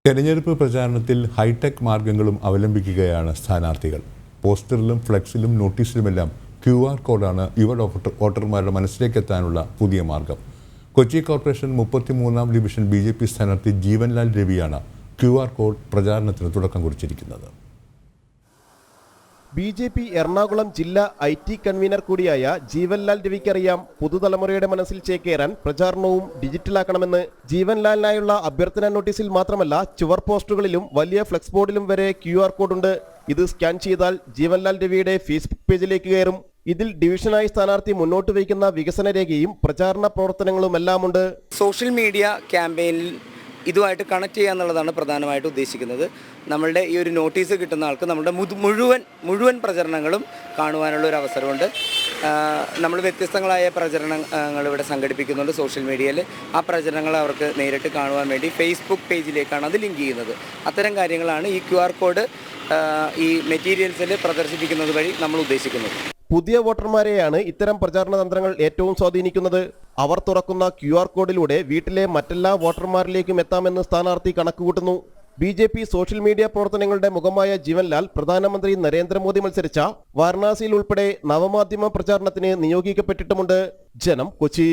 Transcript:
തെരഞ്ഞെടുപ്പ് പ്രചാരണത്തിൽ ഹൈടെക് മാർഗങ്ങളും അവലംബിക്കുകയാണ് സ്ഥാനാർത്ഥികൾ. പോസ്റ്ററിലും ഫ്ലെക്സിലും നോട്ടീസിലുമെല്ലാം QR കോഡാണ് യുവ വോട്ടർമാരുടെ മനസ്സിലേക്കെത്താനുള്ള പുതിയ മാർഗം. കൊച്ചി കോർപ്പറേഷൻ 33-ാം ഡിവിഷൻ BJP സ്ഥാനാർത്ഥി ജീവൻലാൽ രവിയാണ് QR കോഡ് പ്രചാരണത്തിന് തുടക്കം കുറിച്ചിരിക്കുന്നത്. BJP എറണാകുളം ജില്ലാ IT കൺവീനർ കൂടിയായ ജീവൻലാൽ രവിക്കറിയാം പുതുതലമുറയുടെ മനസ്സിൽ ചേക്കേറാൻ പ്രചാരണവും ഡിജിറ്റലാക്കണമെന്ന്. ജീവൻലാലിനായുള്ള അഭ്യർത്ഥന നോട്ടീസിൽ മാത്രമല്ല ചുവർ പോസ്റ്ററുകളിലും വലിയ ഫ്ലെക്സ് ബോർഡിലും വരെ QR കോഡുണ്ട്. ഇത് സ്കാൻ ചെയ്താൽ ജീവൻലാൽ രവിയുടെ ഫേസ്ബുക്ക് പേജിലേക്ക് കയറും. ഇതിൽ ഡിവിഷനായി സ്ഥാനാർത്ഥി മുന്നോട്ട് വയ്ക്കുന്ന വികസന രേഖയും പ്രചാരണ പ്രവർത്തനങ്ങളുമെല്ലാമുണ്ട്. സോഷ്യൽ മീഡിയ ക്യാമ്പയിനിൽ ഇതുമായിട്ട് കണക്ട് ചെയ്യുക എന്നുള്ളതാണ് പ്രധാനമായിട്ട് ഉദ്ദേശിക്കുന്നത്. നമ്മളുടെ ഈ ഒരു നോട്ടീസ് കിട്ടുന്ന ആൾക്ക് നമ്മുടെ മുഴുവൻ പ്രചരണങ്ങളും കാണുവാനുള്ള ഒരു അവസരമുണ്ട്. നമ്മൾ വ്യത്യസ്തങ്ങളായ പ്രചരണങ്ങൾ ഇവിടെ സംഘടിപ്പിക്കുന്നുണ്ട് സോഷ്യൽ മീഡിയയിൽ. ആ പ്രചരണങ്ങൾ അവർക്ക് നേരിട്ട് കാണുവാൻ വേണ്ടി ഫേസ്ബുക്ക് പേജിലേക്കാണ് അത് ലിങ്ക് ചെയ്യുന്നത്. അത്തരം കാര്യങ്ങളാണ് ഈ QR കോഡ് ഈ മെറ്റീരിയൽസിൽ പ്രദർശിപ്പിക്കുന്നത് വഴി നമ്മൾ ഉദ്ദേശിക്കുന്നത്. പുതിയ വോട്ടർമാരെയാണ് ഇത്തരം പ്രചാരണ തന്ത്രങ്ങൾ ഏറ്റവും സ്വാധീനിക്കുന്നത്. അവർ തുറക്കുന്ന QR കോഡിലൂടെ വീട്ടിലെ മറ്റെല്ലാ വോട്ടർമാരിലേക്കും എത്താമെന്ന് സ്ഥാനാർത്ഥി കണക്കുകൂട്ടുന്നു. BJP സോഷ്യൽ മീഡിയ പ്രവർത്തനങ്ങളുടെ മുഖമായ ജീവൻലാൽ പ്രധാനമന്ത്രി നരേന്ദ്രമോദി മത്സരിച്ച വാരണാസിയിൽ ഉൾപ്പെടെ നവമാധ്യമ പ്രചാരണത്തിന് നിയോഗിക്കപ്പെട്ടിട്ടുമുണ്ട്. ജനം, കൊച്ചി.